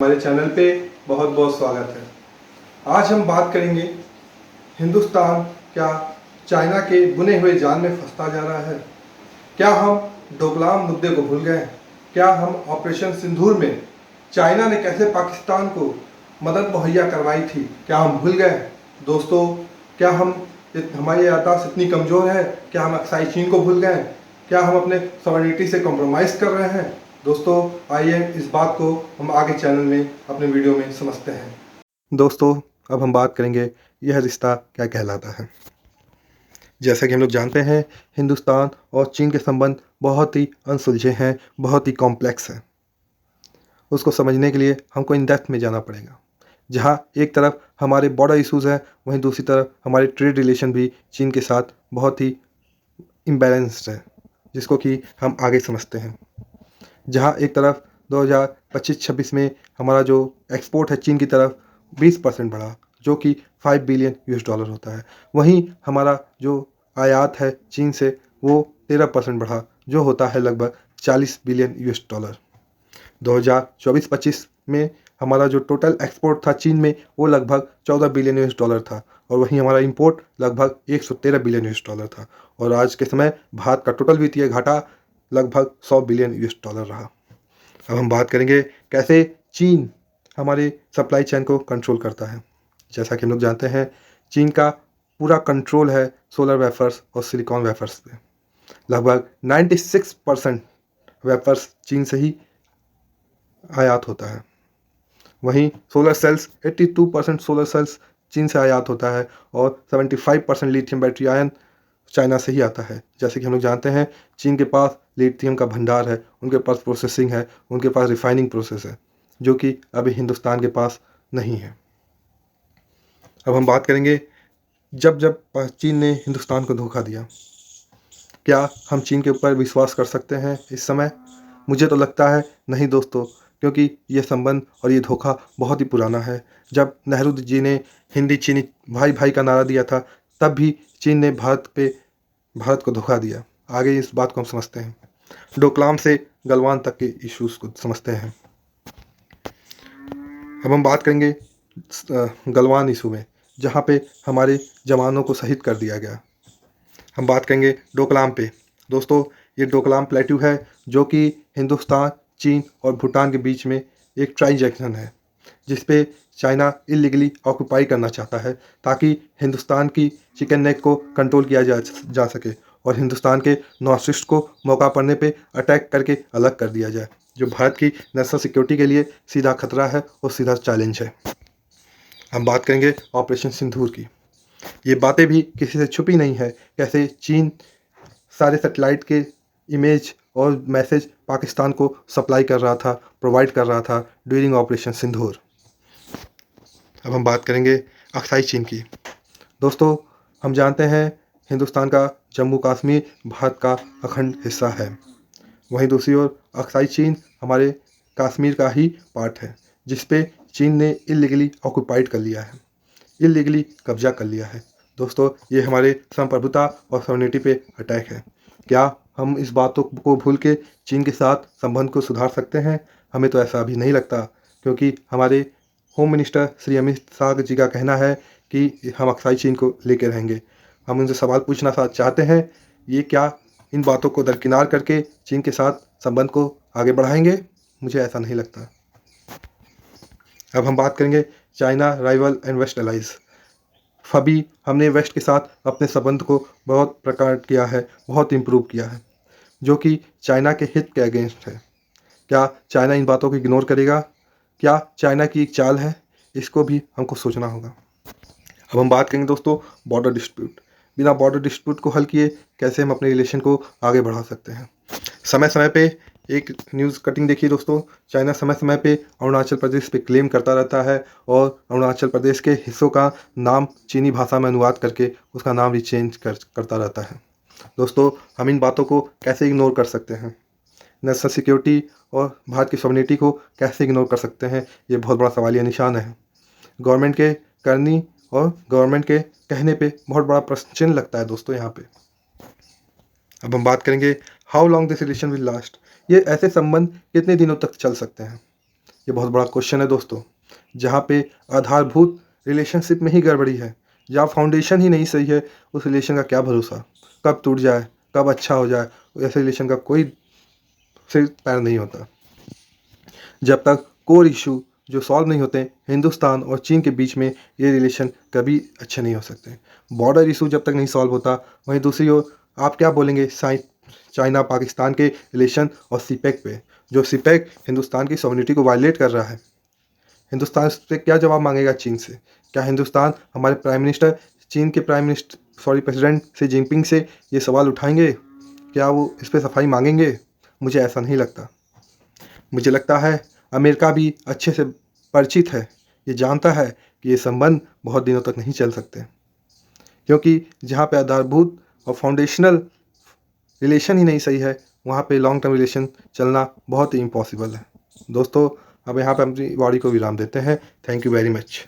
हमारे चैनल पे बहुत बहुत स्वागत है। आज हम बात करेंगे हिंदुस्तान क्या चाइना के बुने हुए जाल में फंसता जा रहा है। क्या हम डोकलाम मुद्दे को भूल गए? क्या हम ऑपरेशन सिंदूर में चाइना ने कैसे पाकिस्तान को मदद मुहैया करवाई थी, क्या हम भूल गए? दोस्तों, क्या हमारी याददाश्त इतनी कमज़ोर है? क्या हम अक्साई चीन को भूल गए? क्या हम अपने सॉवरेनिटी से कॉम्प्रोमाइज़ कर रहे हैं? दोस्तों, आइए इस बात को हम आगे चैनल में अपने वीडियो में समझते हैं। दोस्तों, अब हम बात करेंगे यह रिश्ता क्या कहलाता है। जैसा कि हम लोग जानते हैं, हिंदुस्तान और चीन के संबंध बहुत ही अनसुलझे हैं, बहुत ही कॉम्प्लेक्स हैं। उसको समझने के लिए हमको इन डेप्थ में जाना पड़ेगा। जहाँ एक तरफ हमारे बॉर्डर इश्यूज़ हैं, वहीं दूसरी तरफ हमारे ट्रेड रिलेशन भी चीन के साथ बहुत ही इम्बैलेंस्ड है, जिसको कि हम आगे समझते हैं। जहाँ एक तरफ 2025-26 में हमारा जो एक्सपोर्ट है चीन की तरफ 20% बढ़ा, जो कि $5 बिलियन होता है। वहीं हमारा जो आयात है चीन से वो 13% बढ़ा, जो होता है लगभग $40 बिलियन। 2024-25 में हमारा जो टोटल एक्सपोर्ट था चीन में वो लगभग $14 बिलियन था, और वहीं हमारा इंपोर्ट लगभग $113 बिलियन था। और आज के समय भारत का टोटल वित्तीय घाटा लगभग $100 बिलियन रहा। अब हम बात करेंगे कैसे चीन हमारे सप्लाई चेन को कंट्रोल करता है। जैसा कि हम लोग जानते हैं, चीन का पूरा कंट्रोल है सोलर वेफर्स और सिलिकॉन वेफर्स पे। लगभग 96% वेफर्स चीन से ही आयात होता है। वहीं सोलर सेल्स 82% सोलर सेल्स चीन से आयात होता है, और 75% लिथियम बैटरी आयन चाइना से ही आता है। जैसे कि हम लोग जानते हैं, चीन के पास लिथियम का भंडार है, उनके पास प्रोसेसिंग है, उनके पास रिफाइनिंग प्रोसेस है, जो कि अभी हिंदुस्तान के पास नहीं है। अब हम बात करेंगे जब जब चीन ने हिंदुस्तान को धोखा दिया, क्या हम चीन के ऊपर विश्वास कर सकते हैं इस समय? मुझे तो लगता है नहीं दोस्तों, क्योंकि ये संबंध और ये धोखा बहुत ही पुराना है। जब नेहरू जी ने हिंदी चीनी भाई भाई का नारा दिया था, तब भी चीन ने भारत को धोखा दिया। आगे इस बात को हम समझते हैं। डोकलाम से गलवान तक के इश्यूज़ को समझते हैं। अब हम बात करेंगे गलवान इशू में, जहाँ पे हमारे जवानों को शहीद कर दिया गया। हम बात करेंगे डोकलाम पे। दोस्तों, ये डोकलाम प्लेट्यू है, जो कि हिंदुस्तान, चीन और भूटान के बीच में एक ट्राई जंक्शन है, जिस पे चाइना इलीगली ऑक्यूपाई करना चाहता है, ताकि हिंदुस्तान की चिकन नेक को कंट्रोल किया जा सके, और हिंदुस्तान के नॉर्थ ईस्ट को मौका पड़ने पे अटैक करके अलग कर दिया जाए, जो भारत की नेशनल सिक्योरिटी के लिए सीधा खतरा है और सीधा चैलेंज है। हम बात करेंगे ऑपरेशन सिंदूर की। ये बातें भी किसी से छुपी नहीं है, कैसे चीन सारे सैटेलाइट के इमेज और मैसेज पाकिस्तान को सप्लाई कर रहा था, प्रोवाइड कर रहा था ड्यूरिंग ऑपरेशन सिंदूर। अब हम बात करेंगे अक्साई चीन की। दोस्तों, हम जानते हैं हिंदुस्तान का जम्मू कश्मीर भारत का अखंड हिस्सा है। वहीं दूसरी ओर अक्साई चीन हमारे कश्मीर का ही पार्ट है, जिस पे चीन ने इलीगली ऑक्यूपाइड कर लिया है, इलीगली कब्जा कर लिया है। दोस्तों, ये हमारे संप्रभुता और सॉवरेनिटी पे अटैक है। क्या हम इस बातों को भूल के चीन के साथ संबंध को सुधार सकते हैं? हमें तो ऐसा अभी नहीं लगता, क्योंकि हमारे होम मिनिस्टर श्री अमित शाह जी का कहना है कि हम अक्साई चीन को लेके रहेंगे। हम उनसे सवाल पूछना चाहते हैं, ये क्या इन बातों को दरकिनार करके चीन के साथ संबंध को आगे बढ़ाएंगे? मुझे ऐसा नहीं लगता। अब हम बात करेंगे China rival and West allies. अभी हमने वेस्ट के साथ अपने संबंध को बहुत प्रकट किया है, बहुत इम्प्रूव किया है, जो कि चाइना के हित के अगेंस्ट है। क्या चाइना इन बातों को इग्नोर करेगा? क्या चाइना की एक चाल है? इसको भी हमको सोचना होगा। अब हम बात करेंगे दोस्तों बॉर्डर डिस्प्यूट। बिना बॉर्डर डिस्प्यूट को हल किए कैसे हम अपने रिलेशन को आगे बढ़ा सकते हैं? समय समय पे एक न्यूज़ कटिंग देखिए दोस्तों, चाइना समय समय पे अरुणाचल प्रदेश पे क्लेम करता रहता है, और अरुणाचल प्रदेश के हिस्सों का नाम चीनी भाषा में अनुवाद करके उसका नाम भी चेंज करता रहता है। दोस्तों, हम इन बातों को कैसे इग्नोर कर सकते हैं? नेशनल सिक्योरिटी और भारत की सॉवरेनिटी को कैसे इग्नोर कर सकते हैं? ये बहुत बड़ा सवालिया निशान है। गवर्नमेंट के करनी और गवर्नमेंट के कहने पे बहुत बड़ा प्रश्न चिन्ह लगता है दोस्तों यहाँ पे। अब हम बात करेंगे how long this relation will last. ये ऐसे संबंध कितने दिनों तक चल सकते हैं? ये बहुत बड़ा क्वेश्चन है दोस्तों, जहाँ पे आधारभूत रिलेशनशिप में ही गड़बड़ी है, जहाँ फाउंडेशन ही नहीं सही है, उस रिलेशन का क्या भरोसा, कब टूट जाए, कब अच्छा हो जाए, ऐसे रिलेशन का कोई सिर पैर नहीं होता। जब तक कोर इशू जो सॉल्व नहीं होते, हिंदुस्तान और चीन के बीच में ये रिलेशन कभी अच्छे नहीं हो सकते। बॉर्डर इशू जब तक नहीं सॉल्व होता, वहीं दूसरी ओर आप क्या बोलेंगे चाइना पाकिस्तान के रिलेशन और सीपेक पे, जो सीपेक हिंदुस्तान की सॉवरेनिटी को वायलेट कर रहा है। हिंदुस्तान से क्या जवाब मांगेगा चीन से? क्या हिंदुस्तान हमारे प्राइम मिनिस्टर, चीन के प्रेसिडेंट शी जिनपिंग से ये सवाल उठाएंगे? क्या वो इस पर सफाई मांगेंगे? मुझे ऐसा नहीं लगता। मुझे लगता है अमेरिका भी अच्छे से परिचित है, ये जानता है कि ये संबंध बहुत दिनों तक नहीं चल सकते, क्योंकि जहाँ पे आधारभूत और फाउंडेशनल रिलेशन ही नहीं सही है, वहाँ पे लॉन्ग टर्म रिलेशन चलना बहुत ही इम्पॉसिबल है। दोस्तों, अब यहाँ पे अपनी वाणी को विराम देते हैं। Thank you very much.